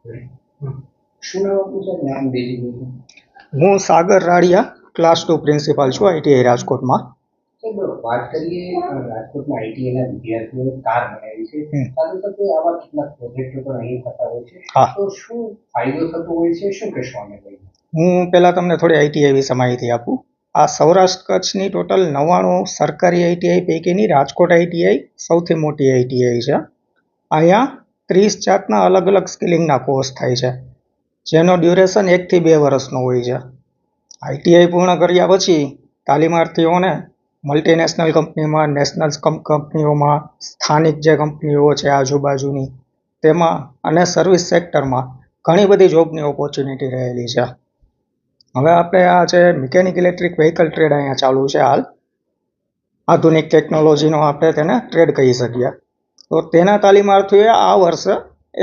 શું નામ આપનું સર? નામ બેઝિક હું સાગર રાડિયા, ક્લાસ 2 પ્રિન્સિપાલ છું આઈટીઆઈ રાજકોટમાં. સર વાત કરીએ રાજકોટમાં આઈટીઆઈના વિદ્યાર્થીઓએ કાર બનાવી છે, સાથે સાથે આવા કેટલાક પ્રોજેક્ટો પણ અહીં થતા હોય છે, તો શું ફાયદો થતો હોય છે, શું કહેશો આને લઈને? હું પહેલાં તમને થોડી આઈટીઆઈ વિશે માહિતી આપું. આ સૌરાષ્ટ્ર કચ્છની ટોટલ 99 સરકારી આઈટીઆઈ પૈકીની રાજકોટ આઈટીઆઈ સૌથી મોટી આઈટીઆઈ છે. અહીંયા 30 જાતના અલગ અલગ સ્કિલિંગના કોર્સ થાય છે, જેનો ડ્યુરેશન 1 થી 2 વર્ષનો હોય છે. આઈટીઆઈ પૂર્ણ કર્યા પછી તાલીમાર્થીઓને મલ્ટીનેશનલ કંપનીમાં, નેશનલ કંપનીઓમાં, સ્થાનિક જે કંપનીઓ છે આજુબાજુની તેમાં અને સર્વિસ સેક્ટરમાં ઘણી બધી જોબની ઓપોર્ચ્યુનિટી રહેલી છે. હવે આપણે આ જે મિકેનિક ઇલેક્ટ્રિક વ્હીકલ ટ્રેડ અહીંયા ચાલુ છે હાલ, આધુનિક ટેકનોલોજીનો આપણે તેને ટ્રેડ કહી શકીએ. તો તેના તાલીમાર્થીઓએ આ વર્ષે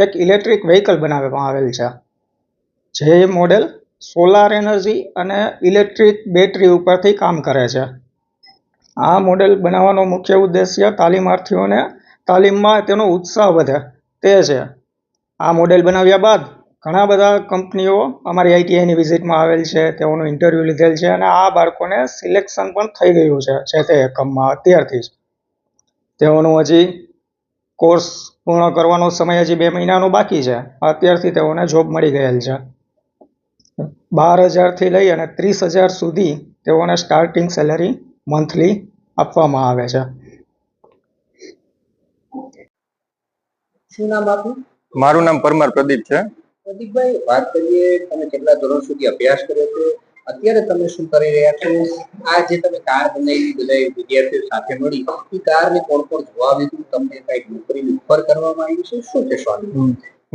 એક ઇલેક્ટ્રિક વ્હીકલ બનાવવામાં આવેલ છે, જે મોડેલ સોલાર એનર્જી અને ઇલેક્ટ્રિક બેટરી ઉપરથી કામ કરે છે. આ મોડેલ બનાવવાનો મુખ્ય ઉદ્દેશ્ય તાલીમાર્થીઓને તાલીમમાં તેનો ઉત્સાહ વધે તે છે. આ મોડેલ બનાવ્યા બાદ ઘણા બધા કંપનીઓ અમારી આઈટીઆઈની વિઝિટમાં આવેલ છે, તેઓનું ઇન્ટરવ્યૂ લીધેલ છે અને આ બાળકોને સિલેક્શન પણ થઈ ગયું છે જે તે એકમમાં અત્યારથી જ. તેઓનું હજી કોર્સ પૂર્ણ કરવાનો સમય હજી 2 મહિનાનો બાકી છે. અત્યારથી તેઓને જોબ મળી ગયેલ છે. 12,000થી લઈ અને 30,000 સુધી તેઓને સ્ટાર્ટિંગ સેલેરી મંથલી આપવામાં આવે છે. શું નામ આપનું? મારું નામ પરમાર પ્રદીપ છે. પ્રદીપભાઈ, વાત કરીએ તમે કેટલા ધોરણ સુધી અભ્યાસ કર્યો છે, અત્યારે તમે શું કરી રહ્યા છો? આ જે તમે કાર બનાવી બધા વિદ્યાર્થીઓ સાથે મળી, એ કારને કોણ કોણ જોવા આવ્યું? તમને કઈક નોકરીની ઓફર કરવામાં આવી છે, શું કહેશો?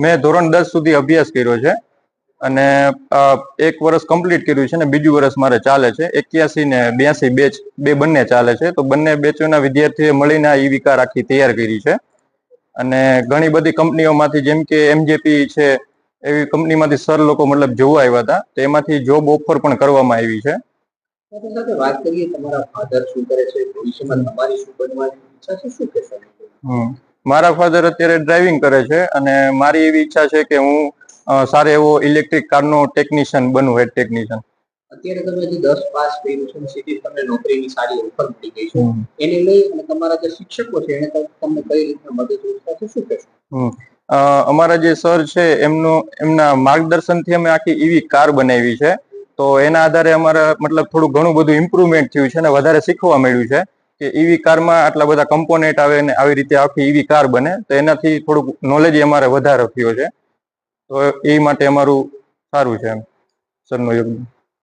મેં ધોરણ 10 સુધી અભ્યાસ કર્યો છે અને 1 વર્ષ કમ્પ્લીટ કર્યું છે અને બીજું વર્ષ મારે ચાલે છે. 81 ને 82 બેચ બે બંને ચાલે છે. તો બંને બેચોના વિદ્યાર્થીઓએ મળીને આ ઈ કાર આખી તૈયાર કરી છે અને ઘણી બધી કંપનીઓમાંથી, જેમ કે એમજેપી છે એવી કંપનીમાંથી સર લોકો મતલબ જોવા આવ્યા હતા, તો એમાંથી જોબ ઓફર પણ કરવામાં આવી છે. સાથે સાથે વાત કરીએ તમારા ફાધર શું કરે છે, ભવિષ્યમાં તમારી શું બનવાની ઈચ્છા છે, શું કહેશો? મારા ફાધર અત્યારે ડ્રાઇવિંગ કરે છે અને મારી એવી ઈચ્છા છે કે હું સારો એવો ઇલેક્ટ્રિક કારનો ટેકનિશિયન બનું, હેડ ટેકનિશિયન. અત્યારે તમે જે 10 પાસ કર્યું છે, સીધી તમને નોકરીની સારી ઓફર મળી ગઈ છે, એને લઈ અને તમારા જે શિક્ષકો છે એને તમને કઈ રીતના મદદરૂપ થશે, શું કહેશો? અમારા જે સર છે એમના માર્ગદર્શનથી અમે આખી ઈવી કાર બનાવી છે. તો એના આધારે અમારા મતલબ થોડું ઘણું બધું ઇમ્પ્રુવમેન્ટ થયું છે અને વધારે શીખવા મળ્યું છે કે ઈવી કારમાં આટલા બધા કમ્પોનેન્ટ આવે અને આવી રીતે આખી ઈવી કાર બને. તો એનાથી થોડુંક નોલેજ અમારે વધારે થયો છે. તો એ માટે અમારું સારું છે સરનું યોગદાન.